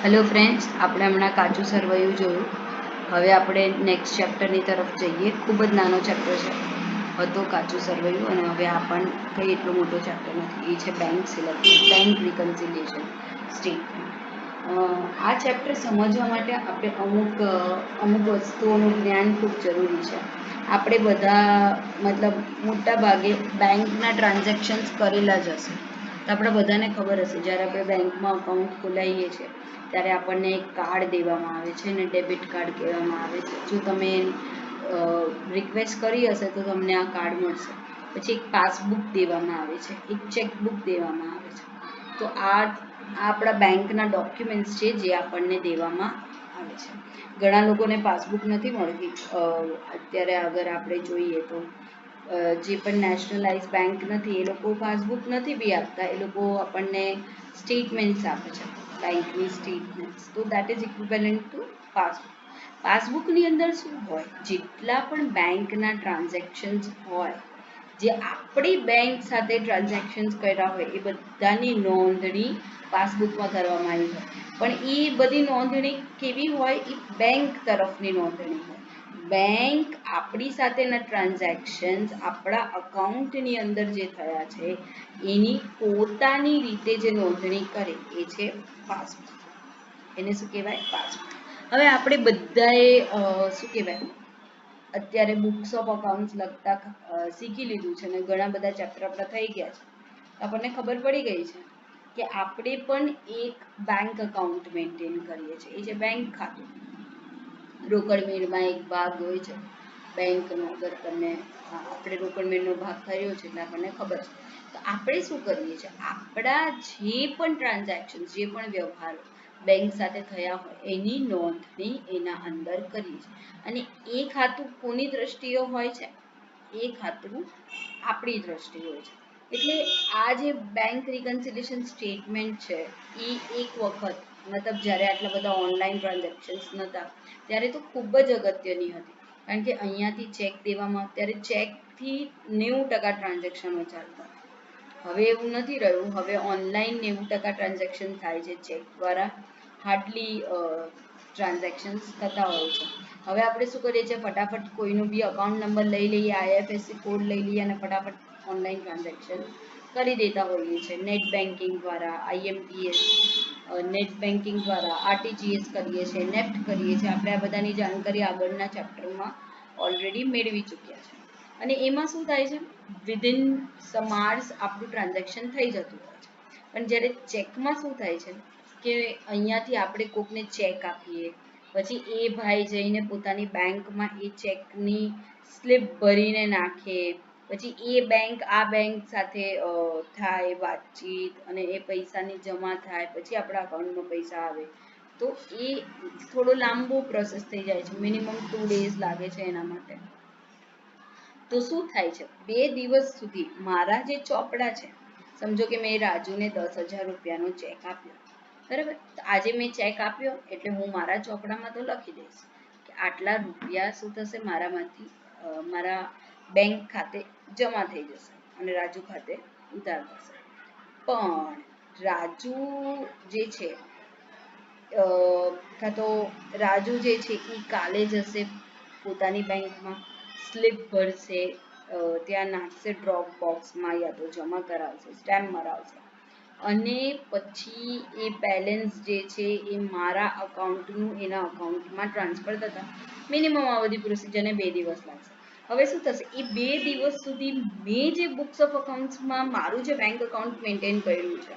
Hello friends, આપણે હમણાં કાચું સરવૈયું જોયું. હવે આપણે નેક્સ્ટ ચેપ્ટરની તરફ જઈએ. ખૂબ જ નાનો ચેપ્ટર છે હતો કાચું સરવૈયું, અને હવે આ પણ કંઈ એટલો મોટો ચેપ્ટર નથી. એ છે bank selection, bank reconciliation statement. આ ચેપ્ટર સમજવા માટે આપણે અમુક વસ્તુઓનું જ્ઞાન ખૂબ જરૂરી છે. આપણે બધા મતલબ મોટા ભાગે બેંકના ટ્રાન્ઝેક્શન્સ કરેલા જ હશે. તો આપણે બધાને ખબર હશે, જ્યારે આપણે બેંકમાં અકાઉન્ટ ખોલાવીએ છીએ ત્યારે આપણને એક કાર્ડ દેવામાં આવે છે અને ડેબિટ કાર્ડ કહેવામાં આવે છે. જો તમે રિક્વેસ્ટ કરી હશે તો તમને આ કાર્ડ મળશે. પછી એક પાસબુક દેવામાં આવે છે, એક ચેકબુક દેવામાં આવે છે. તો આ આપણા બેંકના ડોક્યુમેન્ટ્સ છે જે આપણને દેવામાં આવે છે. ઘણા લોકોને પાસબુક નથી મળતી. અત્યારે અગર આપણે જોઈએ તો જે પણ નેશનલાઇઝ બેંક નથી એ લોકો પાસબુક નથી બી આપતા. એ લોકો આપણને સ્ટેટમેન્ટ્સ આપે છે, બેંકની સ્ટેટમેન્ટ્સ. તો that is equivalent to passbook. પાસબુકની અંદર શું હોય? જેટલા પણ બેંકના ટ્રાન્ઝેક્શન્સ હોય, જે આપણી બેંક સાથે ટ્રાન્ઝેક્શન્સ કર્યા હોય, એ બધાની નોંધણી પાસબુકમાં કરવામાં આવી હોય. પણ એ બધી નોંધણી કેવી હોય? એ બેંક તરફની નોંધણી હોય. બેંક આપણી સાથેના ટ્રાન્ઝેક્શન્સ આપણા અકાઉન્ટની અંદર જે થયા છે એની પોતાની રીતે જે નોંધણી કરે એ છે પાસબુક. એને શું કહેવાય? પાસબુક. હવે આપણે બધાએ શું કહેવાય, અત્યારે બુક્સ ઓફ અકાઉન્ટ્સ લખતા શીખી લીધું છે અને ઘણા બધા ચેપ્ટર આપણા થઈ ગયા છે. આપણને ખબર પડી ગઈ છે કે આપણે પણ એક બેંક અકાઉન્ટ મેન્ટેન કરીએ છીએ. એ છે બેંક ખાતું. રોકડ મેળમાં એક ભાગ હોય છે બેંકનો. અગર તમને આપણે રોકડ મેળનો ભાગ કર્યો છે એટલે આપણને ખબર છે. તો આપણે શું કરીએ છીએ? આપણા જે પણ ટ્રાન્ઝેક્શન, જે પણ વ્યવહારો બેંક સાથે થયા હોય એની નોંધણી એના અંદર કરીએ છીએ. અને એ ખાતું કોની દ્રષ્ટિએ હોય છે? એ ખાતું આપણી દ્રષ્ટિએ હોય છે. એટલે આ જે બેંક રિકન્સિલિએશન સ્ટેટમેન્ટ છે એ એક વખત, મતલબ જ્યારે આટલા બધા ઓનલાઈન ટ્રાન્ઝેક્શન્સ નહોતા ત્યારે તો ખૂબ જ અગત્યની હતી. કારણ કે અહીંયાથી ચેક દેવામાં, ત્યારે ચેકથી 90% ટ્રાન્ઝેક્શનો ચાલતા. હવે એવું નથી રહ્યું. હવે ઓનલાઈન 90% ટ્રાન્ઝેક્શન થાય છે. ચેક દ્વારા હાર્ડલી ટ્રાન્ઝેક્શન્સ થતા હોય છે. હવે આપણે શું કરીએ છીએ? ફટાફટ કોઈનું બી અકાઉન્ટ નંબર લઈ લઈએ, IFSC કોડ લઈ લઈએ અને ફટાફટ ઓનલાઈન ટ્રાન્ઝેક્શન કરી દેતા હોઈએ છીએ. નેટ બેન્કિંગ દ્વારા, IMPS, નેટ બેન્કિંગ દ્વારા RTGS કરીએ છીએ, નેફ્ટ કરીએ છીએ. આપણે આ બધાની જાણકારી આગળના ચેપ્ટરમાં ઓલરેડી મેળવી ચૂક્યા છે. અને એમાં શું થાય છે? વિધિન સમ આર્સ આપણું ટ્રાન્ઝેક્શન થઈ જતું હોય છે. પણ જ્યારે ચેકમાં શું થાય છે કે અહીંયાથી આપણે કોકને ચેક આપીએ, પછી એ ભાઈ જઈને પોતાની બેંકમાં એ ચેકની સ્લીપ ભરીને નાખે, પછી એ બેંક આ બેંક સાથે થાય વાતચીત અને એ પૈસાની જમા થાય, પછી આપણા અકાઉન્ટમાં પૈસા આવે. તો એ થોડો લાંબો પ્રોસેસ થઈ જાય છે. મિનિમમ 2 days લાગે છે એના માટે. તો શું થાય છે? 2 દિવસ સુધી મારા જે ચોપડા છે, સમજો કે મેં રાજુને 10,000 રૂપિયાનો ચેક આપ્યો, બરાબર? આજે મેં ચેક આપ્યો એટલે હું મારા ચોપડામાં તો લખી દઈશ કે આટલા રૂપિયા શું થશે, મારામાંથી મારા બેંક ખાતે જમા થઈ જશે અને રાજુ ખાતે ઉધાર થશે. પણ રાજુ જે છે કાં તો રાજુ જે છે એ કાલે જશે પોતાની બેંકમાં, સ્લીપ ભરશે, ત્યાં નાખશે ડ્રોપ બોક્સમાં, યા તો જમા કરાવશે, સ્ટેમ્પ મરાવશે, અને પછી એ બેલેન્સ જે છે એ મારા અકાઉન્ટનું એના અકાઉન્ટમાં ટ્રાન્સફર થતા મિનિમમ આ બધી પ્રોસિજરને 2 દિવસ લાગશે. હવે શું થશે? એ 2 દિવસ સુધી મેં જે બુક્સ ઓફ અકાઉન્ટ્સમાં મારું જે બેંક અકાઉન્ટ મેન્ટેન કર્યું છે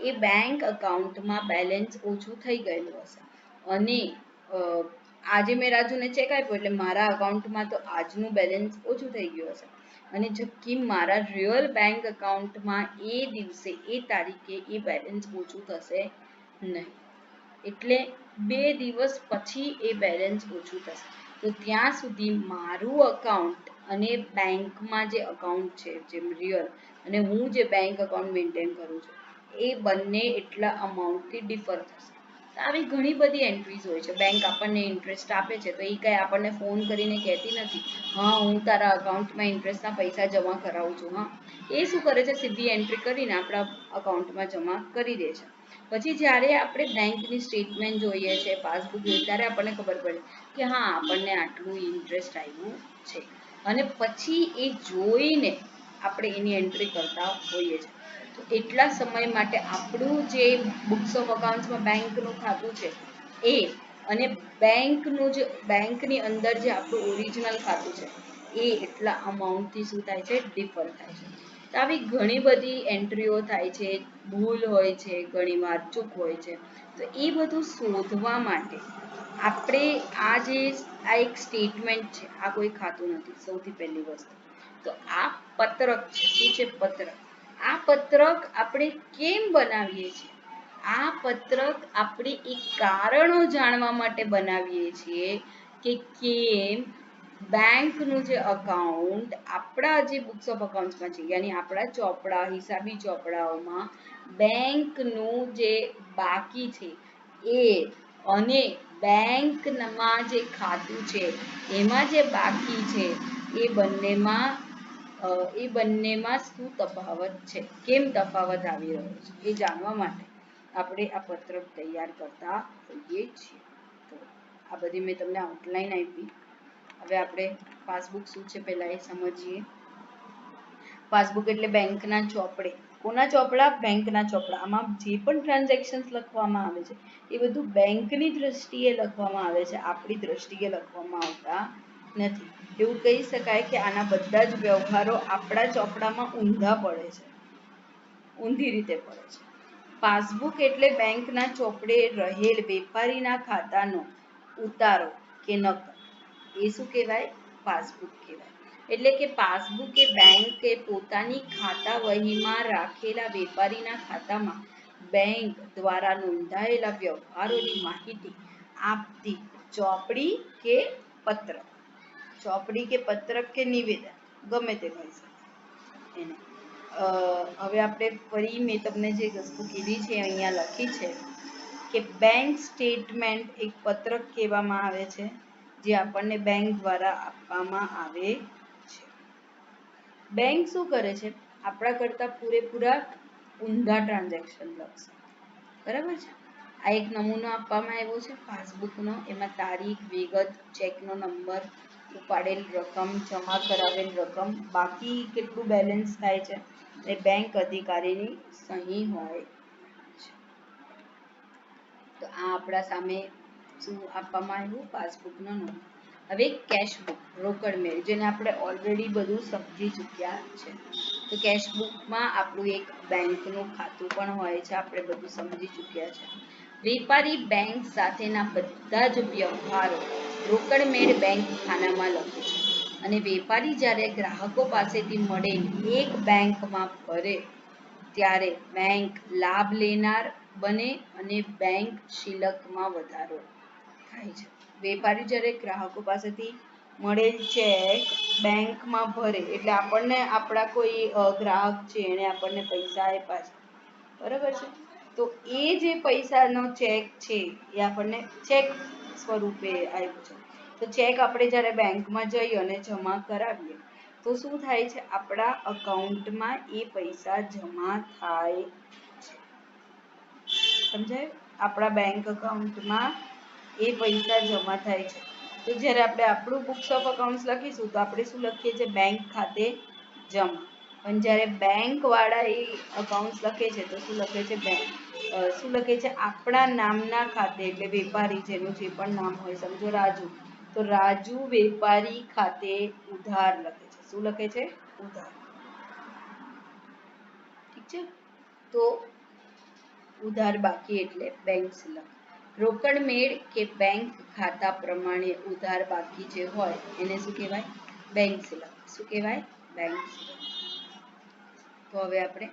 એ બેંક અકાઉન્ટમાં બેલેન્સ ઓછું થઈ ગયેલું હશે. અને આજે મેં રાજુને ચેક આપ્યો એટલે મારા અકાઉન્ટમાં તો આજનું બેલેન્સ ઓછું થઈ ગયું હશે. અને જબકી મારા રિયલ બેંક અકાઉન્ટમાં એ દિવસે, એ તારીખે એ બેલેન્સ ઓછું થશે નહીં. એટલે 2 દિવસ પછી એ બેલેન્સ ઓછું થશે. તો ત્યાં સુધી મારું અકાઉન્ટ અને બેંકમાં જે અકાઉન્ટ છે, જેમ રિયલ, અને હું જે બેંક અકાઉન્ટ મેન્ટેન કરું છું એ બંને એટલા અમાઉન્ટથી ડિફર થશે. આવી ઘણી બધી એન્ટ્રીઝ હોય છે. બેંક આપણને ઇન્ટરેસ્ટ આપે છે તો એ કંઈ આપણને ફોન કરીને કહેતી નથી, હા હું તારા અકાઉન્ટમાં ઇન્ટરેસ્ટના પૈસા જમા કરાવું છું. હા, એ શું કરે છે, સીધી એન્ટ્રી કરીને આપણા અકાઉન્ટમાં જમા કરી દે છે. પછી જ્યારે આપણે બેંકની સ્ટેટમેન્ટ જોઈએ છે, પાસબુક જોઈએ, ત્યારે આપણને ખબર પડે કે હા આપણને આટલું ઇન્ટરેસ્ટ આવ્યું છે. અને પછી એ જોઈને આપણે એની એન્ટ્રી કરતા હોઈએ છીએ. તો એટલા સમય માટે આપણું જે બુક્સ ઓફ અકાઉન્ટ્સમાં બેંકનું ખાતું છે એ અને બેંકનું જે બેંકની અંદર જે આપણું ઓરિજિનલ ખાતું છે એ એટલા અમાઉન્ટથી શું થાય છે, ડિફર થાય છે. તો આવી ઘણી બધી એન્ટ્રીઓ થાય છે, ભૂલ હોય છે, ઘણીવાર ચૂક હોય છે. તો એ બધું શોધવા માટે આપણે આ એક સ્ટેટમેન્ટ છે, આ કોઈ ખાતું નથી. સૌથી પહેલી વસ્તુ તો આ પત્રક છે. શું છે? પત્રક. આ પત્રક આપણે કેમ બનાવીએ છીએ? આ પત્રક આપણે એક કારણો જાણવા માટે બનાવીએ છીએ કે કેમ બેંકનું જે અકાઉન્ટ આપણા જે બુક્સ ઓફ અકાઉન્ટ્સમાં છે, યાની આપણા ચોપડા, હિસાબી ચોપડાઓમાં બેંકનું જે બાકી છે એ અને બેંકમાં જે ખાતું છે એમાં જે બાકી છે એ બંનેમાં શું તફાવત છે, કેમ તફાવત આવી રહ્યો છે, એ જાણવા માટે આપણે આ પત્રક તૈયાર કરતા હોઈએ છીએ. તો આ બધી મેં તમને આઉટલાઈન આપી. હવે આપણે પાસબુક શું છે પહેલા એ સમજીએ. પાસબુક એટલે બેંકના ચોપડે. કોના ચોપડા? બેંકના ચોપડા. આમાં જે પણ ટ્રાન્ઝેક્શન્સ લખવામાં આવે છે એ બધું બેંકની દ્રષ્ટિએ લખવામાં આવે છે, આપણી દ્રષ્ટિએ લખવામાં આવતા નથી. એવું કહી શકાય કે આના બધા જ વ્યવહારો આપણા ચોપડામાં ઊંધા પડે છે, ઊંધી રીતે પડે છે. પાસબુક એટલે બેંકના ચોપડે રહેલ વેપારીના ખાતાનો ઉતારો કે નકલ. એ શું કહેવાય? પાસબુક કહેવાય. એટલે કે પાસબુક એ બેંકે પોતાની ખાતા વહીમાં રાખેલા વેપારીના ખાતામાં બેંક દ્વારા નોંધાયેલા વ્યવહારોની માહિતી આપતી ચોપડી કે પત્રક. ચોપડી કે પત્રક કે નિવેદન ગમે તે કહી શકે એને. હવે આપણે ફરી મેં તમને જે વસ્તુ કીધી છે અહીંયા લખી છે કે બેંક સ્ટેટમેન્ટ એક પત્રક કહેવામાં આવે છે જે આપણને બેંક દ્વારા આપવામાં આવે છે. બેંક શું કરે છે? આપણા કરતા પૂરેપૂરા ઊંધા ટ્રાન્ઝેક્શન લખશે. બરાબર છે? આ એક નમૂનો આપવામાં આવ્યો છે પાસબુકનો. એમાં તારીખ, વિગત, ચેકનો નંબર, ઉપાડેલ રકમ, જમા કરાવેલ રકમ, બાકી કેટલું બેલેન્સ થાય છે એ બેંક અધિકારીની સહી હોય છે. તો આ આપણા સામે શું આપવામાં આવ્યું? પાસબુકનો નંબર. હવે કેશબુક, રોકડ મેળ, જેને આપણે ઓલરેડી બધું સમજી ચૂક્યા છે. તો કેશબુકમાં આપણું એક બેંકનું ખાતું પણ હોય છે, આપણે બધું સમજી ચૂક્યા છે. વેપારી બેંક સાથેના બધા જ વ્યવહારો રોકડ મેળ બેંક ખાનામાં લખે છે અને વેપારી જ્યારે ગ્રાહકો પાસેથી મળેલ એક બેંકમાં ભરે ત્યારે બેંક લાભ લેનાર બને અને બેંક શિલકમાં વધારો થાય છે. વેપારી જ્યારે ગ્રાહકો પાસેથી મળેલ ચેક બેંકમાં ભરે એટલે આપણને આપણા કોઈ ગ્રાહક છે એણે આપણને પૈસા આપ્યા છે, બરાબર છે? તો એ જે પૈસાનો ચેક છે એ આપણને ચેક સ્વરૂપે આવ્યો છે. તો ચેક આપણે જ્યારે બેંકમાં જઈ અને જમા કરાવીએ તો શું થાય છે? આપણા અકાઉન્ટમાં એ પૈસા જમા થાય છે. સમજાયું? આપણા બેંક અકાઉન્ટમાં એ પૈસા જમા થાય છે. તો જ્યારે આપણે આપણું બુક્સ ઓફ અકાઉન્ટ્સ લખીશું તો આપણે શું લખીએ છીએ? બેંક ખાતે જમા. પણ જ્યારે બેંક વાળા એ અકાઉન્ટ્સ લખે છે તો શું લખે છે? શું લખે છે? આપણા નામના ખાતે, એટલે વેપારી જેનું જે પણ નામ હોય, સમજો રાજુ, તો રાજુ વેપારી ખાતે ઉધાર લખે છે. શું લખે છે? ઉધાર. ઠીક છે? તો ઉધાર બાકી એટલે બેંક શિલક. રોકડ મેળ કે બેંક ખાતા પ્રમાણે ઉધાર બાકી જે હોય એને શું કહેવાય? બેંક શિલક. શું કહેવાય? બેંક શિલક. તો હવે આપણે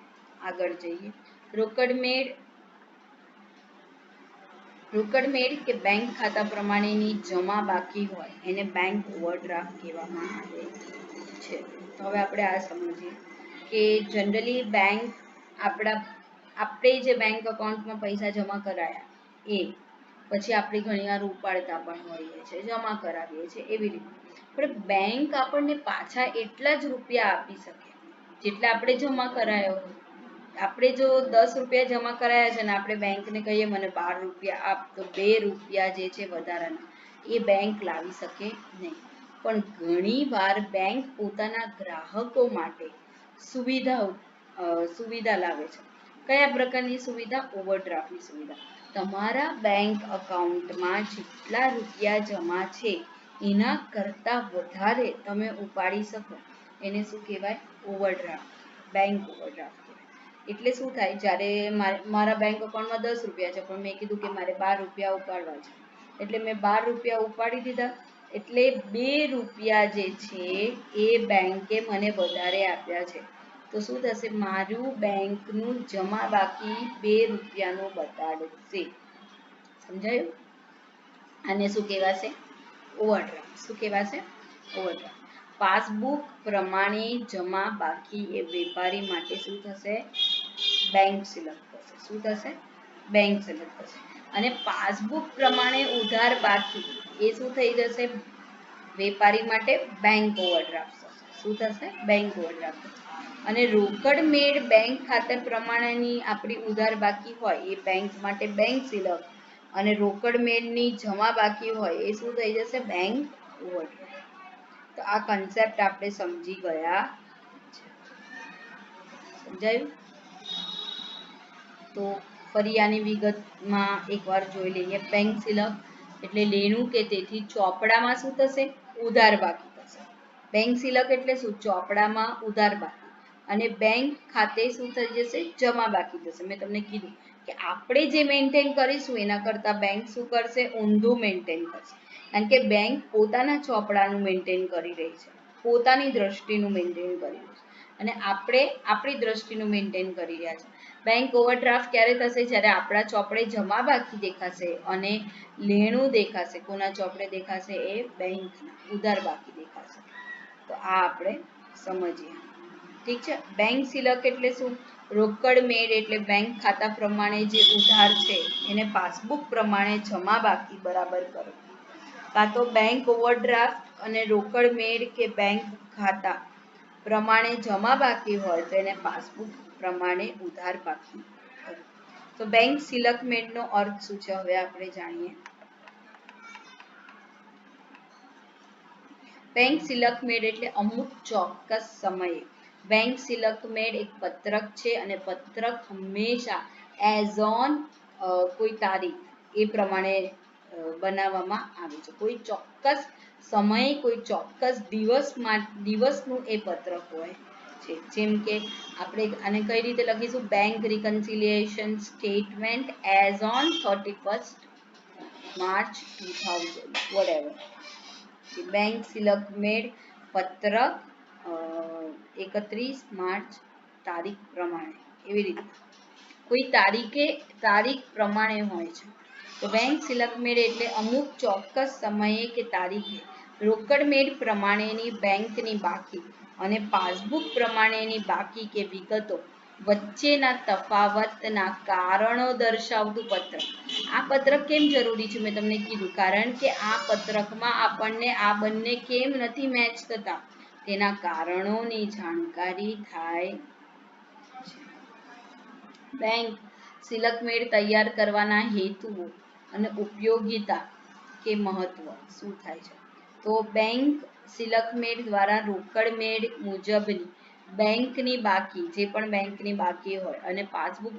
આગળ જઈએ. રોકડ મેળ કે બેંક ખાતા પ્રમાણેની જમા બાકી હોય એને બેંક ઓવરડ્રાફ્ટ કહેવામાં આવે છે. તો હવે આપણે આ સમજીએ કે જનરલી બેંક આપણે જે બેંક અકાઉન્ટમાં પૈસા જમા કરાયા એ પછી આપણે ઘણીવાર ઉપાડતા પણ હોઈએ છીએ, જમા કરાવીએ છીએ, એવી રીતે. પણ બેંક આપણને પાછા એટલા જ રૂપિયા આપી શકે જેટલા આપણે જમા કરાયો હોય. આપણે જો 10 રૂપિયા જમા કરાયા છે ને આપણે બેંકને કહીએ મને 12 રૂપિયા આપ, તો 2 રૂપિયા જે છે વધારાના એ બેંક લાવી શકે નહીં. પણ ઘણી વાર બેંક પોતાના ગ્રાહકો માટે સુવિધા લાવે છે. કયા પ્રકારની સુવિધા? ઓવરડ્રાફ્ટની સુવિધા. તમારા બેંક અકાઉન્ટમાં જેટલા રૂપિયા જમા છે એના કરતાં વધારે તમે ઉપાડી શકો, એને શું કહેવાય? ઓવરડ્રાફ્ટ. બેંક ઓવરડ્રાફ્ટ કહેવાય. એટલે શું થાય, જ્યારે મારા બેંક અકાઉન્ટમાં 10 રૂપિયા છે પણ મેં કીધું કે મારે 12 રૂપિયા ઉપાડવા છે, એટલે મેં 12 રૂપિયા ઉપાડી દીધા, એટલે 2 રૂપિયા જે છે એ બેંકે મને વધારે આપ્યા છે. તો શું થશે? મારું બેંકનું જમા બાકી 2 રૂપિયાનું બતાડશે. સમજાયું? આને શું કહેવાશે? ઓવરડ્રાફ્ટ. શું કહેવાશે? ઓવરડ્રાફ્ટ. પાસબુક પ્રમાણે જમા બાકી એ વેપારી માટે શું થશે? બેંક સિલક થશે. શું થશે? બેંક સિલક થશે. અને પાસબુક પ્રમાણે ઉધાર બાકી એ શું થઈ જશે? વેપારી માટે બેંક ઓવરડ્રાફ્ટ થશે. શું થશે? બેંક ઓવરડ્રાફ્ટ થશે. અને રોકડ મેળ બેંક ખાતે પ્રમાણેની આપણી ઉધાર બાકી હોય એ બેંક માટે બેંક સિલક, અને રોકડ મેળની જમા બાકી હોય એ શું થઈ જશે? Bank overdraft. તો આ કન્સેપ્ટ આપણે સમજી ગયા છે. સમજાયું? તો ફરી આની વિગતમાં એકવાર જોઈ લઈએ. બેંક સિલક એટલે લેણું કે તેથી ચોપડામાં શું થશે? ઉધાર બાકી થશે. બેંક સિલક એટલે શું? ચોપડામાં ઉધાર બાકી. અને બેંક ખાતે શું થઈ જશે? જમા બાકી થશે. મેં તમને કીધું કે આપણે જે મેન્ટેન કરીશું એના કરતાં બેંક શું કરશે? ઊંધું મેન્ટેન કરશે. કારણ કે બેંક પોતાના ચોપડાનું મેન્ટેન કરી રહી છે, પોતાની દ્રષ્ટિનું મેન્ટેન કરી રહી છે, અને આપણે આપણી દ્રષ્ટિનું મેન્ટેન કરી રહ્યા છે. બેંક ઓવરડ્રાફ્ટ ક્યારે થશે? જ્યારે આપણા ચોપડે જમા બાકી દેખાશે અને લેણું દેખાશે. કોના ચોપડે દેખાશે? એ બેંકના ઉધાર બાકી દેખાશે. તો આ આપણે સમજીએ. ઠીક છે? બેંક સિલક એટલે શું? રોકડ મેળ એટલે બેંક ખાતા પ્રમાણે જે ઉધાર છે એને પાસબુક પ્રમાણે જમા બાકી બરાબર કરો. કાં તો બેંક ઓવરડ્રાફ્ટ અને રોકડ મેળ કે બેંક ખાતા પ્રમાણે જમા બાકી હોય તો એને પાસબુક પ્રમાણે ઉધાર બાકી કરો. તો બેંક સિલક મેળનો અર્થ શું છે હવે આપણે જાણીએ. બેંક સિલક મેળ એટલે અમુક ચોક્કસ સમયે. બેંક સિલક મેળ એક પત્રક છે અને પત્રક હંમેશા એઝ ઓન કોઈ તારીખ એ પ્રમાણે બનાવવામાં આવે છે. કોઈ ચોક્કસ સમય, કોઈ ચોક્કસ દિવસનું એ પત્રક હોય છે. જેમ કે આપણે આને કઈ રીતે લખીશું? Bank reconciliation statement as on 31st March 2000 whatever. Bank સિલક મેળ પત્રક 31 માર્ચ તારીખ પ્રમાણે, એવી રીતે કોઈ તારીખ પ્રમાણે હોય છે. તો બેંક સિલક મેળ એટલે અમુક ચોક્કસ સમયે કે તારીખે રોકડ મેળ પ્રમાણેની બેંકની બાકી અને પાસબુક પ્રમાણેની બાકી કે વિગતો વચ્ચેના તફાવતના કારણો દર્શાવતું પત્રક. આ પત્રક કેમ જરૂરી છે? મેં તમને કીધું, કારણ કે આ પત્રકમાં આપણને આ બંને કેમ નથી મેચ થતા તેના કારણોની જાણકારી થાય છે. બેંક સિલક મેળ તૈયાર કરવાના હેતુઓ અને ઉપયોગિતા કે મહત્વ શું થાય છે? તો બેંક સિલક મેળ દ્વારા રોકડ મેળ મુજબની બેંકની બાકી, જે પણ બેંકની બાકી હોય, અને પાસબુક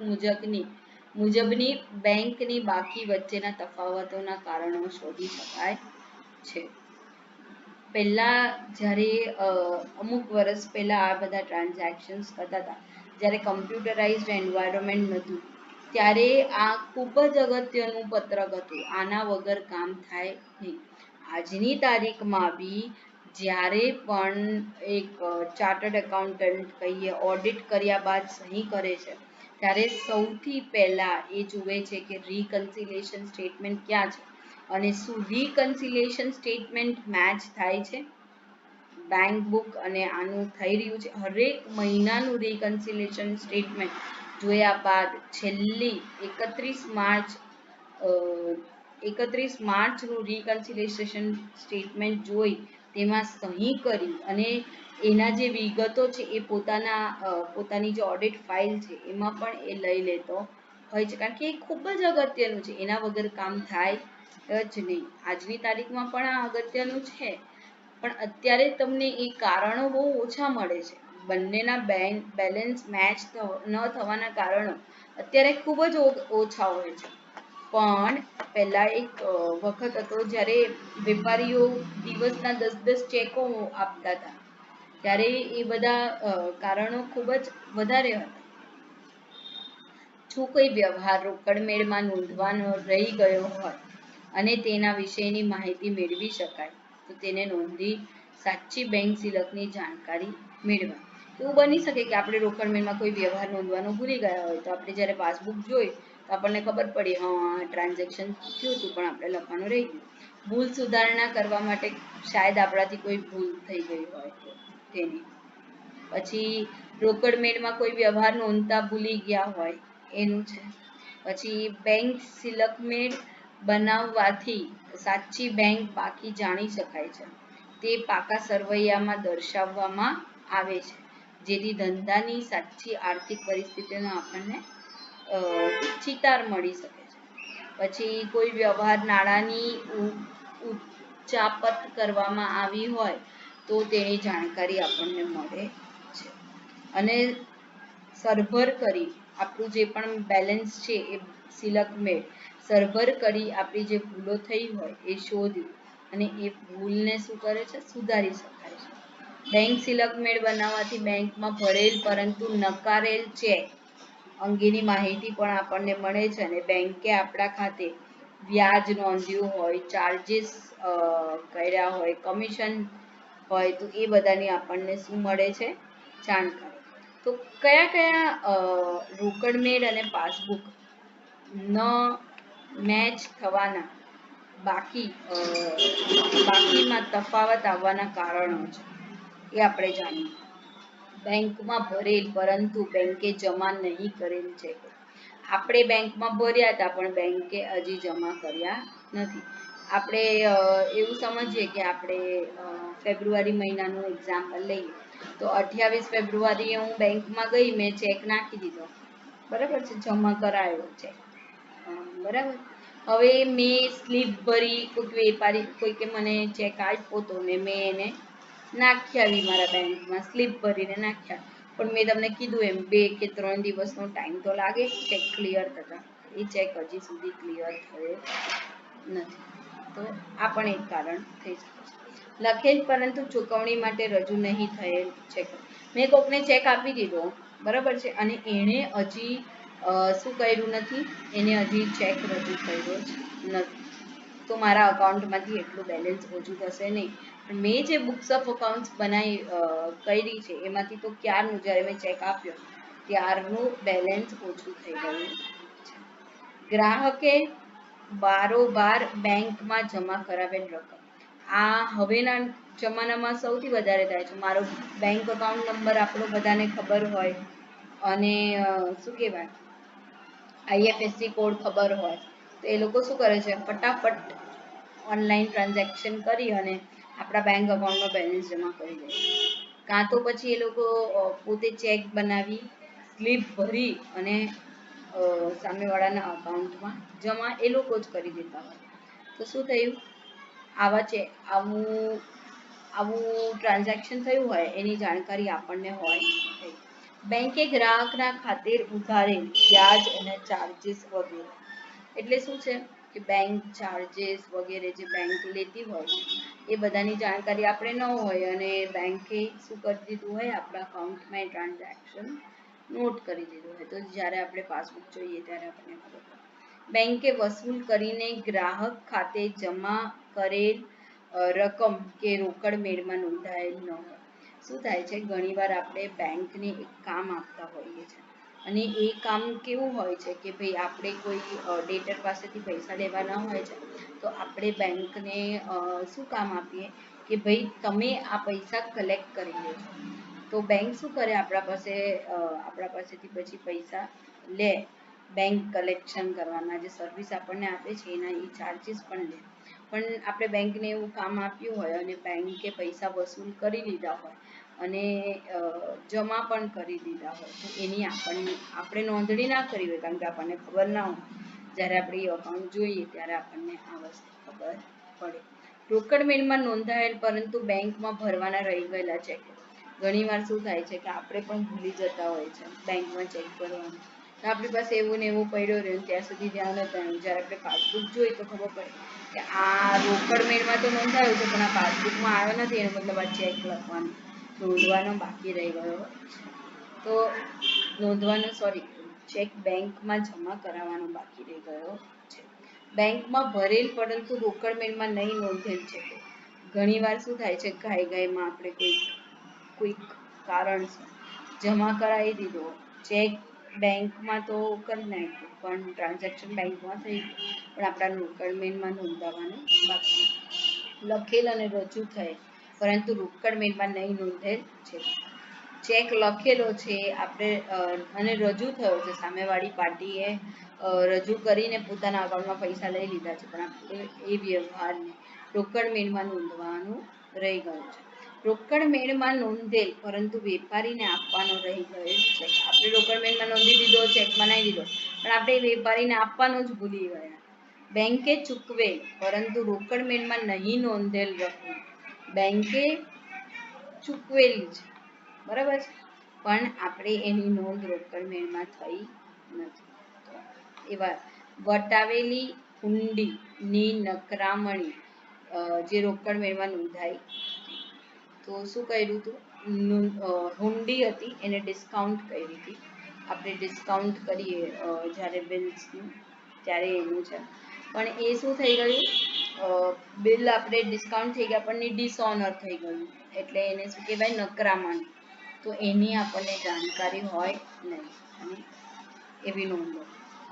મુજબની બેંકની બાકી વચ્ચેના તફાવતોના કારણો શોધી શકાય છે. પહેલા જ્યારે અમુક વર્ષ પહેલા આ બધા ટ્રાન્ઝેક્શન્સ થતા હતા, જ્યારે કમ્પ્યુટરાઇઝ્ડ એન્વાયરમેન્ટ નહોતું, ત્યારે આ ખૂબ જ અગત્યનું પત્રક હતું. આના વગર કામ થાય નહીં. આજની તારીખમાં બી જ્યારે પણ એક ચાર્ટર્ડ એકાઉન્ટન્ટ કહીએ ઓડિટ કર્યા બાદ સહી કરે છે, ત્યારે સૌથી પહેલાં એ જુએ છે કે રિકન્સિલિએશન સ્ટેટમેન્ટ ક્યાં છે અને શું રિકન્સિલિએશન સ્ટેટમેન્ટ મેચ થાય છે બેંક બુક અને આનું થઈ રહ્યું છે. હરેક મહિનાનું રિકન્સિલિએશન સ્ટેટમેન્ટ જોયા બાદ છેલ્લી 31 માર્ચ 31 માર્ચનું રિકન્સિલિએશન સ્ટેટમેન્ટ જોઈ તેમાં સહી કરી અને એના જે વિગતો છે એ પોતાની જે ઓડિટ ફાઇલ છે એમાં પણ એ લઈ લેતો હોય છે, કારણ કે એ ખૂબ જ અગત્યનું છે. એના વગર કામ થાય જ નહીં. આજની તારીખમાં પણ આ અગત્યનું છે, પણ અત્યારે તમને એ કારણો બહુ ઓછા મળે છે. બંનેના બેલેન્સ મેચ ન થવાના કારણો અત્યારે ખૂબ જ ઓછા હોય છે. પણ પહેલા એક વખત હતો જ્યારે વેપારીઓ દિવસના 10-10 ચેકો આપતા હતા, ત્યારે એ બધા કારણો ખૂબ જ વધારે હતા. જો કોઈ વ્યવહાર રોકડ મેળમાં નોંધવાનો રહી ગયો હોય અને તેના વિશેની માહિતી મેળવી શકાય તો તેને નોંધી સાચી બેંક સિલકની જાણકારી મેળવા. એવું બની શકે કે આપણે રોકડ મેળમાં કોઈ વ્યવહાર નોંધવાનો ભૂલી ગયા હોય, તો આપણે જ્યારે પાસબુક જોઈ તો આપણને ખબર પડી હા ટ્રાન્ઝેક્શન થયું હતું પણ આપણે લખવાનું રહી ગયું. ભૂલ સુધારણા કરવા માટે શાયદ આપણાથી કોઈ ભૂલ થઈ ગઈ હોય તો તેની. પછી રોકડ મેળમાં કોઈ વ્યવહાર નોંધતા ભૂલી ગયા હોય એનું છે. પછી બેંક સિલક મેળ બનાવવાથી સાચી બેંક બાકી જાણી શકાય છે. તે પાકા સરવૈયામાં દર્શાવવામાં આવે છે, જેથી ધંધાની સાચી આર્થિક પરિસ્થિતિનો આપણને ચિતાર મળી શકે છે. પછી કોઈ વ્યવહાર નાણાંની ઉચાપત કરવામાં આવી હોય તો તેની જાણકારી આપણને મળે છે. અને સરભર કરી આપણું જે પણ બેલેન્સ છે એ સિલક મેળ સરભર કરી આપણી જે ભૂલો થઈ હોય એ શોધી અને એ ભૂલને શું કરે છે, સુધારી શકાય છે. બેંક સિલક મેળ બનાવવાથી બેંકમાં ભરેલ પરંતુ નકારેલ ચેક અંગેની માહિતી પણ આપણને મળે છે, અને બેંકે આપણા ખાતે વ્યાજ નોંધ્યું હોય, ચાર્જીસ કર્યા હોય, કમિશન હોય તો એ બધાની આપણને શું મળે છે, જાણકારી. તો કયા કયા રોકડ મેળ અને પાસબુક ન મેચ થવાના બાકીમાં તફાવત આવવાના કારણો છે એ આપણે જાણીએ. બેંકમાં ભરેલ પરંતુ બેંકે જમા નહીં કરેલ ચેક. આપણે બેંકમાં ભર્યા હતા પણ બેંકે હજી જમા કર્યા નથી. આપણે એવું સમજીએ કે આપણે ફેબ્રુઆરી મહિનાનું એક્ઝામ્પલ લઈએ તો 28 ફેબ્રુઆરીએ હું બેંકમાં ગઈ, મેં ચેક નાખી દીધો, બરાબર છે, જમા કરાયો ચેક, બરાબર. હવે મેં સ્લીપ ભરી, કોઈક વેપારી કોઈકે મને ચેક આપ્યો તો ને મેં એને નાખી આવી મારા બેંકમાં, સ્લીપ ભરીને નાખ્યા. પણ મેં તમને કીધું એમ 2 કે 3 દિવસનો ટાઈમ તો લાગે ચેક ક્લિયર થતા. એ ચેક હજી સુધી ક્લિયર થયો નથી. તો આ પણ એક કારણ થઈ શકે છે. લખેલ પરંતુ ચૂકવણી માટે રજૂ નહીં થયેલ ચેક. મેં કોકને ચેક આપી દીધો, બરાબર છે, અને એણે હજી શું કર્યું નથી, એને હજી ચેક રજૂ કર્યો જ નથી, તો મારા અકાઉન્ટમાંથી એટલું બેલેન્સ ઓછું થશે નહીં. મેં જે બુક્સ ઓફ અકાઉન્ટ્સ કરી છે એમાંથી તો ક્યારનું, જ્યારે મેં ચેક આપ્યો ત્યારનું બેલેન્સ ઓછું થઈ ગયું છે. ગ્રાહકે બારોબાર બેંકમાં જમા કરાવેલ રકમ. આ હવેના જમાનામાં સૌથી વધારે થાય છે. મારો બેંક અકાઉન્ટ નંબર આપણો બધાને ખબર હોય અને શું કહેવાય IFSC કોડ ખબર હોય તો એ લોકો શું કરે છે, ફટાફટ ઓનલાઈન ટ્રાન્ઝેક્શન કરી અને આપણા બેંક અકાઉન્ટમાં બેલેન્સ જમા કરી દે. કાં તો પછી એ લોકો પોતે ચેક બનાવી, સ્લીપ ભરી અને સામેવાળાના અકાઉન્ટમાં જમા એ લોકો જ કરી દેતા હોય. તો શું થયું, આવું ટ્રાન્ઝેક્શન થયું હોય એની જાણકારી આપણને હોય નહીં. બેંકે ગ્રાહકના ખાતે ઉધારેલ વ્યાજ અને ચાર્જીસ વગેરે. એટલે શું છે કે બેંક ચાર્જીસ વગેરે જે બેંક લેતી હોય એ બધાની જાણકારી આપણે ન હોય અને બેંકે શું કરી દીધું હોય, આપણા અકાઉન્ટમાં એ ટ્રાન્ઝેક્શન નોટ કરી દીધું હોય, તો જ્યારે આપણે પાસબુક જોઈએ ત્યારે આપણને ખબર પડે. બેંકે વસૂલ કરીને ગ્રાહક ખાતે જમા કરેલ રકમ કે રોકડ મેળમાં નોંધાયેલ ન હોય. શું થાય છે, ઘણીવાર આપણે બેંકને એક કામ આપતા હોઈએ છીએ અને એ કામ કેવું હોય છે કે ભાઈ આપણે કોઈ ડેટર પાસેથી પૈસા લેવાના હોય છે તો આપણે બેંકને શું કામ આપીએ કે ભાઈ તમે આ પૈસા કલેક્ટ કરી લેજો. તો બેંક શું કરે, આપણા પાસેથી પછી પૈસા લે બેંક કલેક્શન કરવાના જે સર્વિસ આપણને આપે છે એના એ ચાર્જીસ પણ લે. પણ આપણે બેંકને એવું કામ આપ્યું હોય અને બેંકે પૈસા વસૂલ કરી લીધા હોય અને જમા પણ કરી દીધા હોય તો એની આપણે નોંધણી ના કરી હોય, કારણ કે આપણને ખબર ના હોય. જ્યારે આપણે એ અકાઉન્ટ જોઈએ ત્યારે આપણને આ વસ્તુ ખબર પડે. રોકડ મેળમાં નોંધાયેલ પરંતુ બેંકમાં ભરવાના રહી ગયેલા ચેક. ઘણીવાર શું થાય છે કે આપણે પણ ભૂલી જતા હોય છે બેંકમાં ચેક ભરવાનું, તો આપણી પાસે એવું ને એવું પડ્યો રહ્યો ત્યાં સુધી ધ્યાન હતા નહીં. જ્યારે આપણે પાસબુક જોઈએ તો ખબર પડે કે આ રોકડ મેળમાં તો નોંધાયું છે પણ આ પાસબુકમાં આવ્યો નથી, એનો મતલબ આ ચેક લખવાનો નોંધવાનો બાકી રહી ગયો. તો ચેક બેંકમાં જમા કરાવવાનો બાકી રહી ગયો છે. બેંકમાં ભરેલ પરંતુ રોકડ મેળમાં નહીં નોંધેલ છે. ઘણીવાર શું થાય છે, ગાયમાં આપણે કોઈક કારણસર જમા કરાવી દીધો ચેક બેંકમાં તો કરી નાખ્યું પણ ટ્રાન્ઝેક્શન બેંકમાં થઈ ગયું પણ આપણા રોકડ મેળમાં નોંધાવાનું બાકી. લખેલ અને રજૂ થયેલ પરંતુ રોકડ મેળમાં નહીં નોંધેલ છે. ચેક લખેલો છે આપણે અને રજૂ થયો છે, સામેવાળી પાર્ટીએ રજૂ કરીને પોતાના અકાઉન્ટમાં પૈસા લઈ લીધા છે, પણ આપણે એ વ્યવહારને રોકડ મેળમાં નોંધવાનું રહી ગયું છે. રોકડ મેળમાં નોંધેલ પરંતુ વેપારીને આપવાનો રહી ગયેલ ચેક. આપણે રોકડ મેળમાં નોંધી દીધો, ચેક બનાવી દીધો, પણ આપણે વેપારીને આપવાનું જ ભૂલી ગયા. બેંકે ચૂકવેલ પરંતુ રોકડ મેળમાં નહીં નોંધેલ રકમ બેંકે ચૂકવેલી છે, બરાબર છે, પણ આપણે એની નોંધ રોકડ મેળમાં થઈ નથી. એવા વટાવેલી હુંડીની નકરામણી જે રોકડ મેળમાં નોંધાઈ. તો શું કર્યું હતું, હુંડી હતી એને ડિસ્કાઉન્ટ કરી હતી. આપણે ડિસ્કાઉન્ટ કરીએ જ્યારે બિલ્સનું ત્યારે એનું છે, પણ એ શું થઈ ગયું, બિલ આપણે ડિસ્કાઉન્ટ થઈ ગયા પણ ડિસઓનર થઈ ગયું, એટલે એને શું કહેવાય, નકરામણી. તો એની આપણને જાણકારી હોય નહીં અને એવી નોંધો.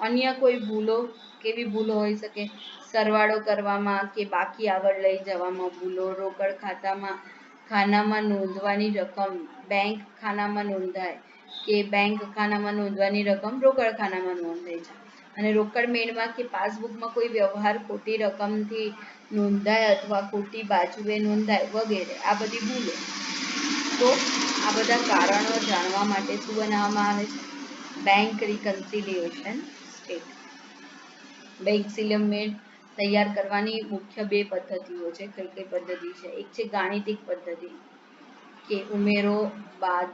અન્ય કોઈ ભૂલો, કેવી ભૂલો હોઈ શકે, સરવાળો કરવામાં કે બાકી આગળ લઈ જવામાં ભૂલો. રોકડ ખાનામાં નોંધવાની રકમ બેંક ખાનામાં નોંધાય કે બેંક ખાનામાં નોંધવાની રકમ રોકડ ખાનામાં નોંધાય છે, અને રોકડ મેળમાં કે પાસબુકમાં કોઈ વ્યવહાર ખોટી રકમથી નોંધાય અથવા ખોટી બાજુએ નોંધાય વગેરે, આ બધી ભૂલો. તો આ બધા કારણો જાણવા માટે શું બનાવવામાં આવે છે, બેંક રિકન્સિલિએશન સ્ટેટ. બેંક સિલમેન્ટ તૈયાર કરવાની મુખ્ય બે પદ્ધતિઓ છે. કઈ કઈ પદ્ધતિ છે, એક છે ગાણિતિક પદ્ધતિ કે ઉમેરો બાદ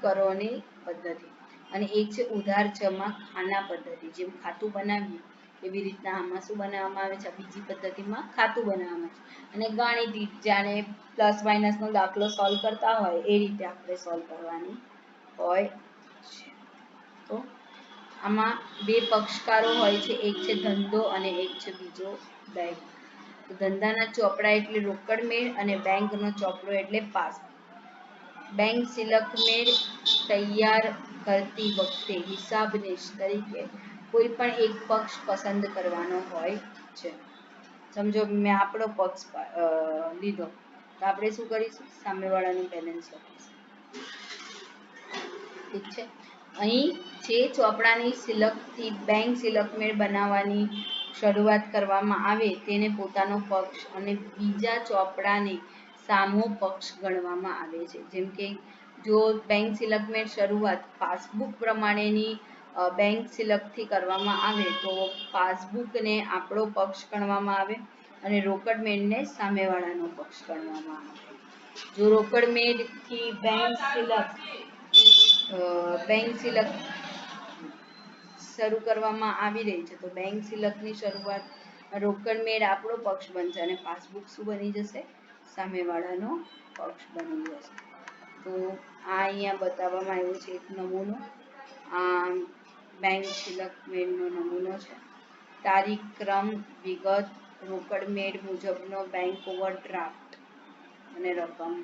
કરોની પદ્ધતિ, અને એક છે ઉધાર જમા ખાના પદ્ધતિ. જેમ ખાતું બનાવ્યું એવી રીતના આમાં શું બનાવવામાં આવે છે, બીજી પદ્ધતિમાં ખાતું બનાવવામાં આવે છે. અને ગાણિતિક જાણે પ્લસ માઇનસનો દાખલો સોલ્વ કરતા હોય એ રીતે આપણે સોલ્વ કરવાની હોય છે. તો આમાં બે પક્ષકારો હોય છે, એક છે ધંધો અને એક છે બીજો બેંક. તો ધંધાના ચોપડા એટલે રોકડ મેળ અને બેંકનો ચોપડો એટલે પાસબુક. બેંક સિલકમેળ તૈયાર કરતી વખતે હિસાબનીશ તરીકે કોઈ પણ એક પક્ષ પસંદ કરવાનો હોય છે. સમજો મેં આપણો પક્ષ લીધો તો આપણે શું કરીશું, સામેવાળાનું બેલેન્સ લખીશું. ઠીક છે. અહીં જે ચોપડાની સિલકથી બેંક સિલકમેળ બનાવવાની શરૂઆત કરવામાં આવે તેને પોતાનો પક્ષ અને બીજા ચોપડાને સામો પક્ષ ગણવામાં આવે છે. જેમ કે જો બેંક સિલકમેળ શરૂઆત પાસબુક પ્રમાણેની બેંક સિલકથી કરવામાં આવે તો પાસબુકને આપણો પક્ષ ગણવામાં આવે અને રોકડ મેળને સામેવાળાનો પક્ષ ગણવામાં આવે. જો રોકડ મેળથી બેંક સિલક શરૂ કરવામાં આવી રહી છે તો બેંક સિલકની શરૂઆત રોકડ મેળ આપણો પક્ષ બનશે અને પાસબુક શું બની જશે, સામેવાળાનો પક્ષ બની જશે. તો આ અહીંયા બતાવવામાં આવ્યું છે એક નમૂનો. આ બેંક સિલકમેળનો નમૂનો છે. તારીખ, ક્રમ, વિગત, રોકડ મેળ મુજબનો બેંક ઓવરડ્રાફ્ટ અને રકમ.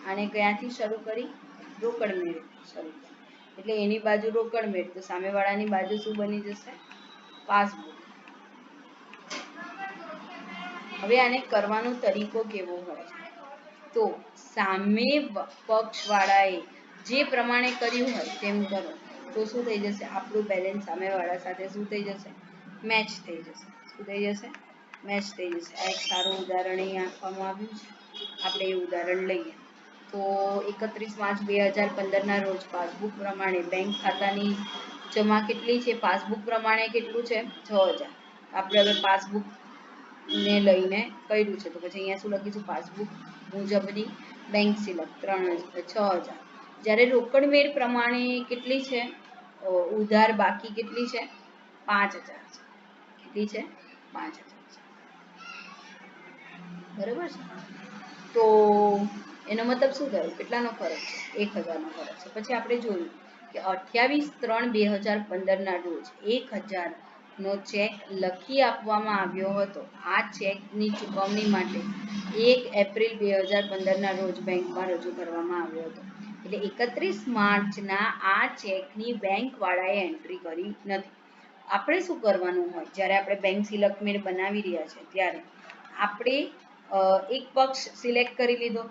આને ક્યાંથી શરૂ કરી, રોકડ મેળ શરૂ કરી, એટલે એની બાજુ રોકડ મેળ તો સામેવાળાની બાજુ શું બની જશે, પાસબુક. હવે આને કરવાનો તરીકો કેવો હોય, તો સામે પક્ષવાળાએ જે પ્રમાણે કર્યું હોય તેમ કરો. તો શું થઈ જશે, આપણું બેલેન્સ સામેવાળા સાથે શું થઈ જશે, મેચ થઈ જશે. શું થઈ જશે, મેચ થઈ જશે. આ એક સારું ઉદાહરણ અહીં આપવામાં આવ્યું છે. આપણે એ ઉદાહરણ લઈએ તો 31 માર્ચ 2015 રોજ પાસબુક પ્રમાણે બેંક ખાતાની જમા કેટલી છે, પાસબુક પ્રમાણે કેટલું છે, 6000. આપણે હવે પાસબુક ને લઈને કર્યું છે તો પછી અહીંયા શું લખીશું, પાસબુક મુજબની બેંક સિલક 6000. જ્યારે રોકડ મેળ પ્રમાણે કેટલી છે, ઉધાર બાકી કેટલી છે, 5000 છે. કેટલી છે, 5000 છે. બરાબર છે. તો એનો મતલબ શું થયો, કેટલાનો ફરક છે, 1000 નો ફરક છે. પછી આપણે જોયું કે 28/3/2015 ના રોજ 1000 નો ચેક લખી આપવામાં આવ્યો હતો. આ ચેકની ચુકવણી માટે 1 એપ્રિલ 2015 ના રોજ બેંકમાં રજૂ કરવામાં આવ્યો હતો. એટલે 31 માર્ચના આ ચેકની બેંક વાળાએ એન્ટ્રી કરી નથી. આપણે શું કરવાનું હોય, જ્યારે આપણે બેંક સિલકમેટ બનાવી રહ્યા છે ત્યારે આપણે એક પક્ષ સિલેક્ટ કરી લીધો,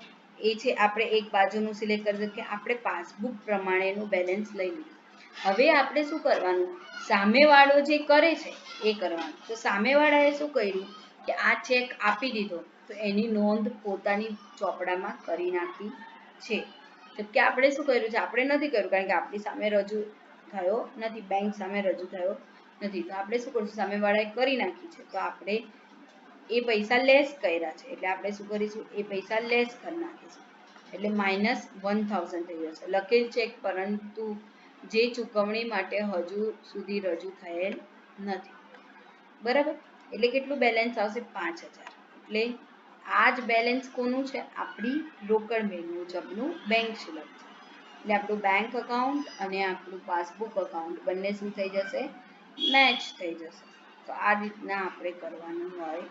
એ છે આપણે એક બાજુનું સિલેક્ટ કરી દીધું કે આપણે પાસબુક પ્રમાણેનું બેલેન્સ લઈ લીધું. હવે આપણે શું કરવાનું, સામેવાળો જે કરે છે એ કરવાનું. તો સામેવાળાએ શું કર્યું કે આ ચેક આપી દીધો તો એની નોંધ પોતાની ચોપડામાં કરી નાખી છે. તો કે આપણે શું કર્યું છે, આપણે નથી કર્યું, કારણ કે આપણી સામે રજૂ થયો નથી, બેંક સામે રજૂ થયો નથી. તો આપણે શું કરીશું, સામેવાળાએ કરી નાખી છે તો આપણે એ પૈસા લેસ કર્યા છે એટલે આપણે શું કરીશું, એ પૈસા લેસ કરી નાખીશું. એટલે -1000 થઈ જશે લખેલ ચેક, પરંતુ જે ચૂકવણી માટે હજુ સુધી રજૂ થયેલ નથી. બરાબર. એટલે કેટલું બેલેન્સ આવશે, 5000. એટલે આ જ બેલેન્સ કોનું છે, આપણી રોકડ મેળ મુજબનું બેંક સિલક છે. એટલે આપણું બેંક અકાઉન્ટ અને આપણું પાસબુક અકાઉન્ટ બંને શું થઈ જશે, મેચ થઈ જશે. તો આ રીતના આપણે કરવાનું હોય.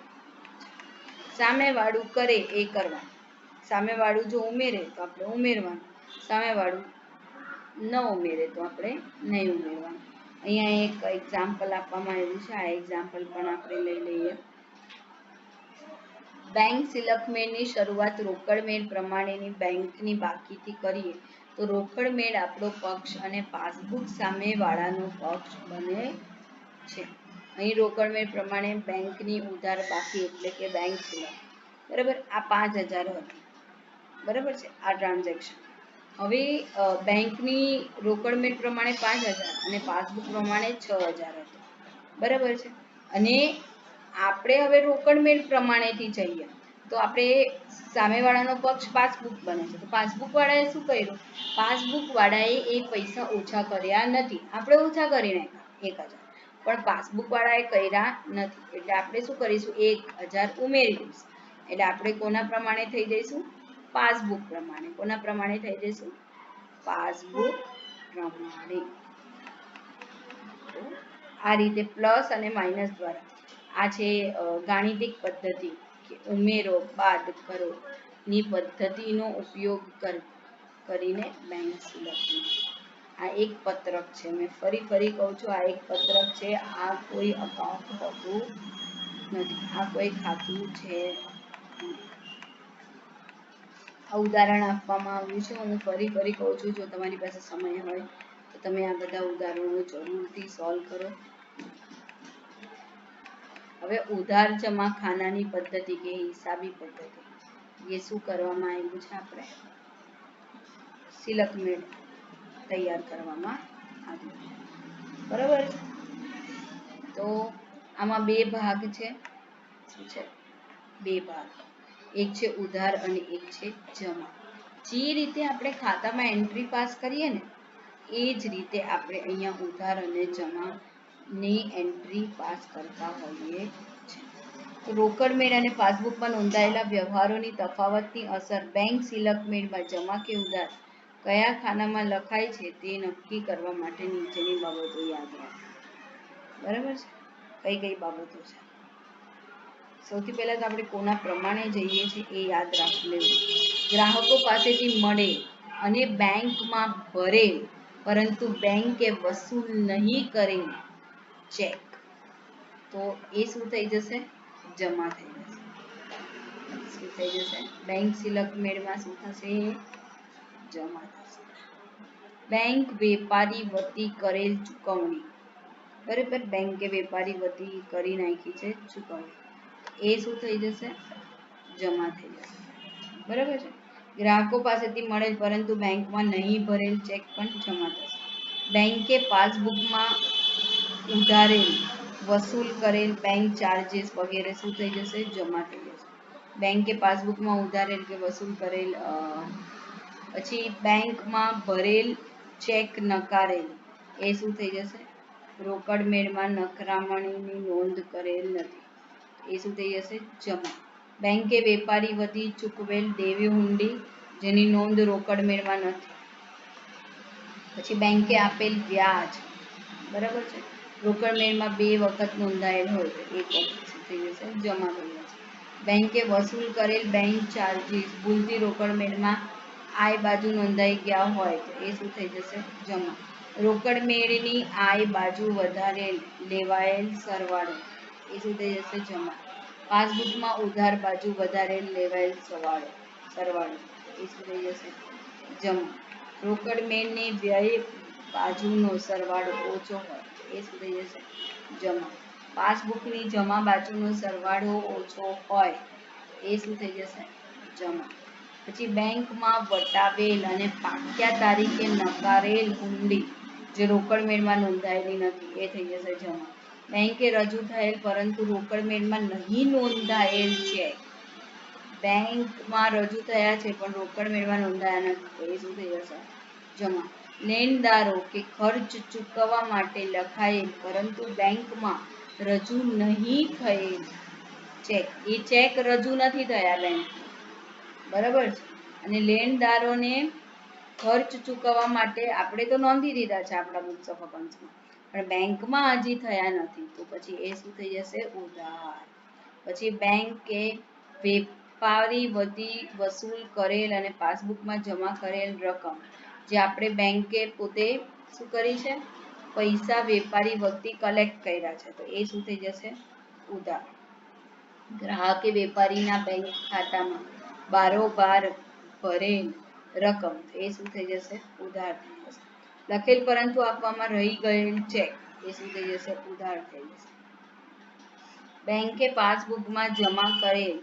સામેવાળું કરે એ કરવાનું. સામેવાળું જો ઉમેરે તો આપણે ઉમેરવાનું, સામેવાળું ન ઉમેરે તો આપણે નહીં ઉમેરવાનું. અહીંયા એક એક્ઝામ્પલ આપવામાં આવ્યું છે, આ એક્ઝામ્પલ પણ આપણે લઈ લઈએ. બેંક સિલકમેળની શરૂઆત રોકડ મેળ પ્રમાણેની બેંકની બાકીથી કરીએ તો રોકડ મેળ આપણો પક્ષ અને પાસબુક સામેવાળાનો પક્ષ બને છે. અહીં રોકડ મેળ પ્રમાણે બેંકની ઉધાર બાકી એટલે કે બેંક સિલક. બરાબર. આ 5000 હતી. બરાબર છે આ ટ્રાન્ઝેક્શન. હવે બેંકની રોકડ મેળ પ્રમાણે 5000 અને પાસબુક પ્રમાણે 6000 હતું. બરાબર છે. અને આપણે હવે રોકડ મેળ પ્રમાણેથી જઈએ તો આપણે સામેવાળાનો પક્ષ પાસબુક બને છે. તો પાસબુક વાળાએ શું કર્યું, પાસબુક વાળાએ એ પૈસા ઓછા કર્યા નથી, આપણે ઓછા કરી નાખ્યા 1000, પણ પાસબુક વાળાએ કર્યા નથી. એટલે આપણે શું કરીશું, 1000 ઉમેરી દઈશું. એટલે આપણે કોના પ્રમાણે થઈ જઈશું, પાસબુક પ્રમાણે. કોના પ્રમાણે થઈ જઈશું, પાસબુક પ્રમાણે. આ રીતે પ્લસ અને માઇનસ દ્વારા, આ છે ગાણિતિક પદ્ધતિ કે ઉમેરો બાદ કરો ની પદ્ધતિનો ઉપયોગ કરીને બેંક સિલકમેળ. આ એક પત્રક છે, મેં ફરી કહું છું, આ એક પત્રક છે. આ કોઈ અકાઉન્ટ હોતું નથી, આ કોઈ ખાતું છે. આ ઉદાહરણ આપવામાં આવ્યું છે. હું ફરી કહું છું, જો તમારી પાસે સમય હોય તો તમે આ બધા ઉદાહરણો જરૂરથી સોલ્વ કરો. હવે ઉધાર જમા ખાનાની પદ્ધતિ કે હિસાબી પદ્ધતિ, એ શું કરવામાં આવ્યું છે, આપણે સિલકમેળ તૈયાર કરવામાં આવ્યું છે. બરાબર છે. તો આમાં બે ભાગ છે. શું છે, બે ભાગ. એક છે ઉધાર અને એક છે જમા. જે રીતે આપણે ખાતામાં એન્ટ્રી પાસ કરીએ ને એ જ રીતે આપણે અહીંયા ઉધાર અને જમાની એન્ટ્રી પાસ કરતા હોઈએ છીએ. તો રોકડ મેળ અને પાસબુકમાં નોંધાયેલા વ્યવહારોની તફાવતની અસર બેંક સિલકમેળમાં જમા કે ઉધાર કયા ખાનામાં લખાય છે તે નક્કી કરવા માટે નીચેની બાબતો યાદ રાખો. બરાબર છે. કઈ બાબતો છે, સૌથી પહેલા તો આપણે કોના પ્રમાણે જઈએ છીએ એ યાદ રાખી લેવું. ગ્રાહકો પાસેથી મળે અને બેંકમાં ભરે પરંતુ બેંકે વસૂલ નહીં કરેલ ચેક, તો એ શું થઈ જશે, જમા થઈ જશે. શું થઈ જશે, બેંક સિલકમેળમાં શું થશે, જમા થશે. બેંક વેપારી વતી કરેલ ચૂકવણી, બરાબર, બેંકે વેપારી વતી કરી નાખી છે ચૂકવણી, એ શું થઈ જશે? જમા થઈ જશે, બરાબર છે. ગ્રાહકો પાસેથી મળેલ પરંતુ બેંકમાં નહીં ભરેલ ચેક પણ જમા થશે. બેંકે પાસબુકમાં ઉધારેલ વસૂલ કરેલ બેંક ચાર્જીસ વગેરે શું થઈ જશે? જમા થઈ જશે. બેંકે પાસબુકમાં ઉધારેલ કે વસૂલ કરેલ, પછી બેંકમાં ભરેલ ચેક નકારેલ, એ શું થઈ જશે? રોકડ મેળમાં નકરામણીની નોંધ કરેલ નથી, એ શું થઈ જશે? જમા. બેંકે વેપારી વતી ચૂકવેલ દેવી હુંડી જેની નોંધ રોકડ મેળમાં નથી, પછી બેંકે આપેલ વ્યાજ, બરાબર છે, રોકડ મેળમાં 2 વખત નોંધાયેલ હોય તો 1 વખત શું થઈ જશે? જમા થઈ જશે. બેંકે વસૂલ કરેલ બેંક ચાર્જીસ ભૂલથી રોકડ મેળમાં આય બાજુ નોંધાઈ ગયા હોય તો એ શું થઈ જશે? જમા. રોકડ મેળની આય બાજુ વધારે લેવાયેલ સરવાળો, એ શું થઈ જશે? જમા. પાસબુકમાં ઉધાર બાજુ વધારે લેવાયેલ સરવાળો, એ શું થઈ જશે? જમા. રોકડ મેળની વ્યય બાજુનો સરવાળો ઓછો હોય એ શું થઈ જશે? જમા. પાસબુકની જમા બાજુનો સરવાળો ઓછો હોય એ શું થઈ જશે? જમા. પછી બેંકમાં વટાવેલ અને પાક્યા તારીખે નકારેલ હુંડી જે રોકડ મેળમાં નોંધાયેલી નથી એ થઈ જશે જમા. બેંકે રજૂ થયેલ પરંતુ રોકડ મેળમાં નહીં નોંધાયેલ છે, બેંકમાં રજૂ થયા છે પણ રોકડ મેળમાં નોંધાયા નથી, એ શું થઈ જશે? જમા. લેણદારો કે ખર્ચ ચૂકવવા માટે લખાયેલ પરંતુ બેંકમાં રજૂ નહીં થયેલ ચેક, એ ચેક રજૂ નથી થયા બેંક, બરાબર છે, અને લેણદારોને ખર્ચ ચૂકવવા માટે આપણે તો નોંધી દીધા છે આપણા બુક્સ ઓફ અકાઉન્ટ્સમાં, પણ બેંકમાં હજી થયા નથી તો પછી એ શું થઈ જશે? ઉધાર. પછી બેંકે વેપારી વતી વસૂલ કરેલ અને પાસબુકમાં જમા કરેલ રકમ, જે આપણે બેંકે પોતે શું કરી છે? પૈસા વેપારી વતી કલેક્ટ કર્યા છે તો એ શું થઈ જશે? ઉધાર. ગ્રાહકે વેપારીના બેંક ખાતામાં બારોબાર ભરેલ રકમ, એ શું થઈ જશે? ઉધાર થઈ જશે. લખેલ પરંતુ આપવામાં રહી ગયેલ ચેક, એ શું થઈ જશે? ઉધાર થઈ જશે. બેંકે પાસબુકમાં જમા કરેલ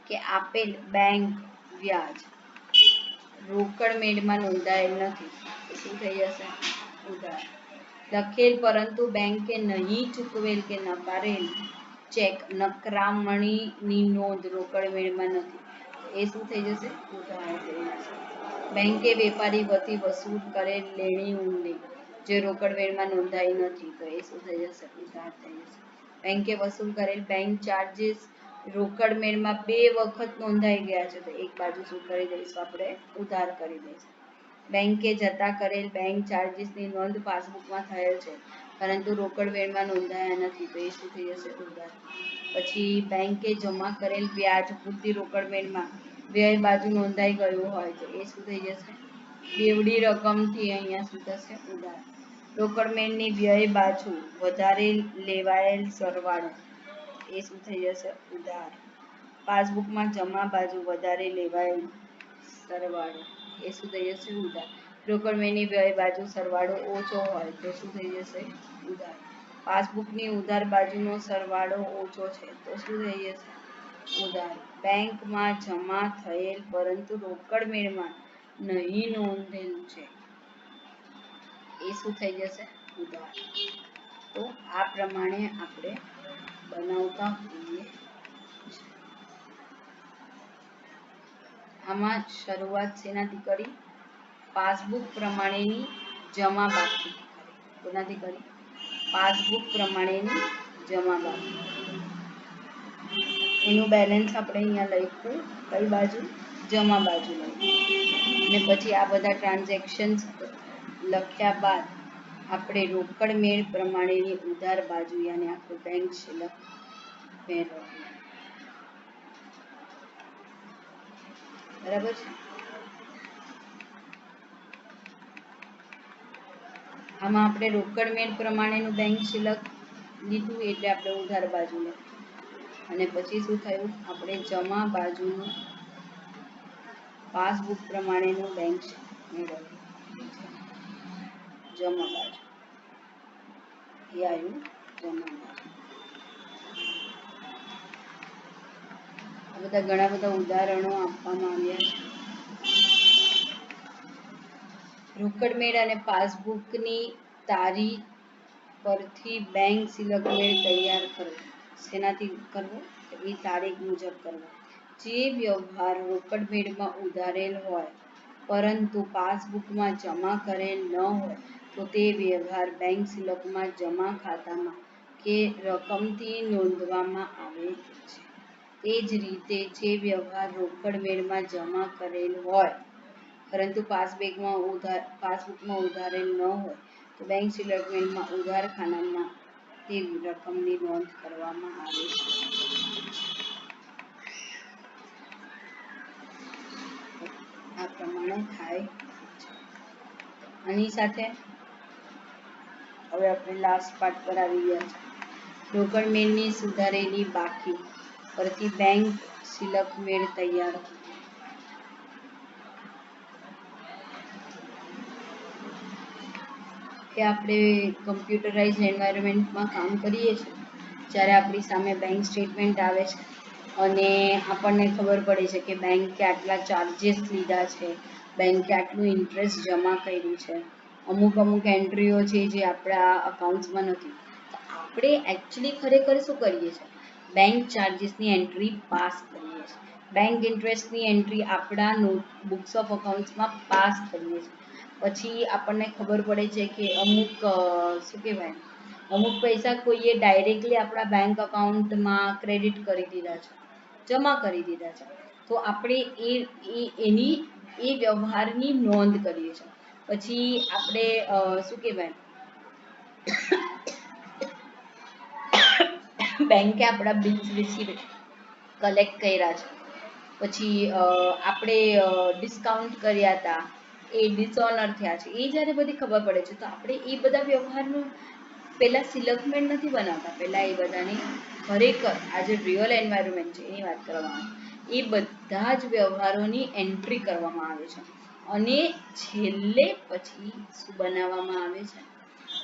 કે આપેલ બેંક વ્યાજ રોકડ મેળમાં નોંધાયેલ નથી, એ શું થઈ જશે? ઉધાર. લખેલ પરંતુ બેંકે નહીં ચૂકવેલ કે નકારેલ ચેક નકરામણીની નોંધ રોકડ મેળમાં નથી, એ શું થઈ જશે? ઉધાર થઈ જશે. બેંકે વેપારી વતી વસૂલ કરેલ લેણી હુંડી જે રોકડ મેળમાં નોંધાઈ નથી તો એ શું થઈ જશે? ઉધાર થઈ જશે. બેંકે વસૂલ કરેલ બેંક ચાર્જીસ રોકડ મેળમાં 2 વખત નોંધાઈ ગયા છે તો એક બાજુ શું કરી દઈશું? આપણે ઉધાર કરી દઈશું. બેંકે જતા કરેલ બેંક ચાર્જીસની નોંધ પાસબુકમાં થયેલ છે પરંતુ રોકડ મેળમાં નોંધાયા નથી તો એ શું થઈ જશે? ઉધાર. પછી બેંકે જમા કરેલ વ્યાજ ભૂલથી રોકડ મેળમાં વ્યય બાજુ નોંધાઈ ગયું હોય તો એ શું થઈ જશે? બેવડી રકમથી અહીંયા શું થશે? ઉધાર. રોકડ મેળની વ્યય બાજુ વધારે લેવાયેલ સરવાળો, એ શું થઈ જશે? ઉધાર. પાસબુકમાં જમા બાજુ વધારે લેવાયેલ સરવાળો, એ શું થઈ જશે? ઉધાર. રોકડ મેળની વ્યય બાજુ સરવાળો ઓછો હોય તો શું થઈ જશે? ઉધાર. પાસબુકની ઉધાર બાજુનો સરવાળો ઓછો છે તો શું થઈ જશે? ઉધાર. બેંકમાં જમા થયેલ પરંતુ રોકડ મેળમાં નહીં નોંધેલ છે, એ શું થઈ જશે? ઉધાર. તો આ પ્રમાણે આપણે બનાવતા હોઈએ છીએ. આમાં શરૂઆત શેનાથી કરી? પાસબુક પ્રમાણેની જમા બાકી કરી. કોનાથી કરી? પાસબુક પ્રમાણેની જમા બાકી. એનું બેલેન્સ આપણે અહીંયા લખ્યું કઈ બાજુ? જમા બાજુ લખ્યું. અને પછી આ બધા ટ્રાન્ઝેક્શન્સ લખ્યા બાદ આપણે રોકડ મેળ પ્રમાણેની ઉધાર બાજુ યાની આપણું બેંક શિલ્લક મેળવવું. બરાબર છે? આમાં આપણે રોકડ મેળ પ્રમાણેનું બેંક શિલ્લક લીધું એટલે આપણે ઉધાર બાજુ લખ્યું અને પછી શું થયું? આપણે જમા બાજુનું પાસબુક પ્રમાણેનું બેંક શિલ્લક મેળવ્યું. જમા બાજુ, એ આવ્યું જમા બાજુ. આ બધા ઘણા બધા ઉદાહરણો આપવામાં આવ્યા છે. રોકડ મેળ અને પાસબુકની તારીખ પરથી બેંક સિલક મેળ તૈયાર કરવો. શેનાથી કરવો? એ તારીખ મુજબ કરવો. જે વ્યવહાર રોકડ મેળમાં ઉધારેલ હોય પરંતુ પાસબુકમાં જમા કરેલ ન હોય તો તે વ્યવહાર બેંક સિલકમાં જમા ખાતામાં કે રકમથી નોંધવામાં આવે છે. તે જ રીતે જે વ્યવહાર રોકડ મેળમાં જમા કરેલ હોય પરંતુ પાસબુકમાં ઉધારેલ ન હોય તો બેંક સિલક મેળમાં ઉધાર ખાનામાં તે રકમની નોંધ કરવામાં આવે છે. આ પ્રમાણે થાય છે. આની સાથે હવે આપણે લાસ્ટ પાર્ટ પર આવી ગયા છે. રોકડ મેળની સુધારેલી બાકી પરથી બેંક સિલક મેળ તૈયાર. કે આપણે કમ્પ્યુટરાઇઝ એન્વાયરમેન્ટમાં કામ કરીએ છીએ જ્યારે આપણી સામે બેંક સ્ટેટમેન્ટ આવે છે અને આપણને ખબર પડે છે કે બેંકે આટલા ચાર્જિસ લીધા છે, બેંકે આટલું ઇન્ટરેસ્ટ જમા કર્યું છે, અમુક એન્ટ્રીઓ છે જે આપણા અકાઉન્ટ્સમાં નથી. તો આપણે એકચ્યુઅલી ખરેખર શું કરીએ છીએ? બેંક ચાર્જિસની એન્ટ્રી પાસ કરીએ છીએ, બેંક ઇન્ટરેસ્ટની એન્ટ્રી આપણા બુક્સ ઓફ અકાઉન્ટ્સમાં પાસ કરીએ છીએ. પછી આપણને ખબર પડે છે કે શું કહેવાય, અમુક પૈસા કોઈએ ડાયરેક્ટલી આપણા બેંક અકાઉન્ટમાં ક્રેડિટ કરી દીધા છે, જમા કરી દીધા છે. તો આપણે એની એ વ્યવહારની નોંધ કરીએ છીએ. પછી આપણે શું કહેવાય, બેંકે આપણા બિલ્સ રિસીવ કલેક્ટ કર્યા છે, પછી આપણે ડિસ્કાઉન્ટ કર્યા હતા, એ ડિસઓનર થયા છે, એ જ્યારે બધી ખબર પડે છે તો આપણે એ બધા વ્યવહારનું પહેલાં સિલકમેન્ટ નથી બનાવતા. પહેલાં એ બધાની ખરેખર આ જે રિયલ એન્વાયરમેન્ટ છે એની વાત કરવામાં આવે. એ બધા જ વ્યવહારોની એન્ટ્રી કરવામાં આવે છે અને છેલ્લે પછી શું બનાવવામાં આવે છે?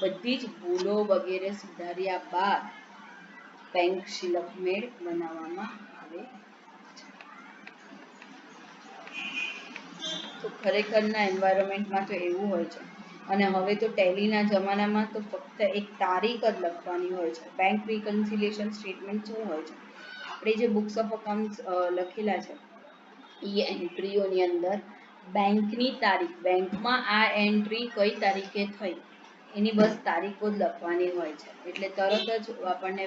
બધી જ ભૂલો વગેરે સુધાર્યા બાદ બેંક સિલક મેળ બનાવવામાં આવે છે. તો ખરેખરના એન્વાયરમેન્ટમાં તો એવું હોય છે. અને હવે તો ટેલીના જમાનામાં તો ફક્ત એક તારીખ જ લખવાની હોય છે. બેંક રિકન્સિલિએશન સ્ટેટમેન્ટ શું હોય છે? આપણે જે બુક્સ ઓફ અકાઉન્ટ્સ લખેલા છે એ એન્ટ્રીઓની અંદર બેંકની તારીખ, બેંકમાં આ એન્ટ્રી કઈ તારીખે થઈ એની બસ તારીખો જ લખવાની હોય છે. એટલે તરત જ આપણને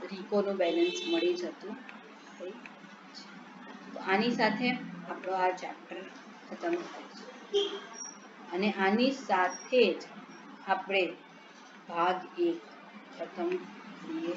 રીકોનું બેલેન્સ મળી જતું હોય છે. તો આની સાથે આપણો આ ચેપ્ટર ખતમ થાય છે અને આની સાથે જ આપણે ભાગ 1 ખતમ કરીએ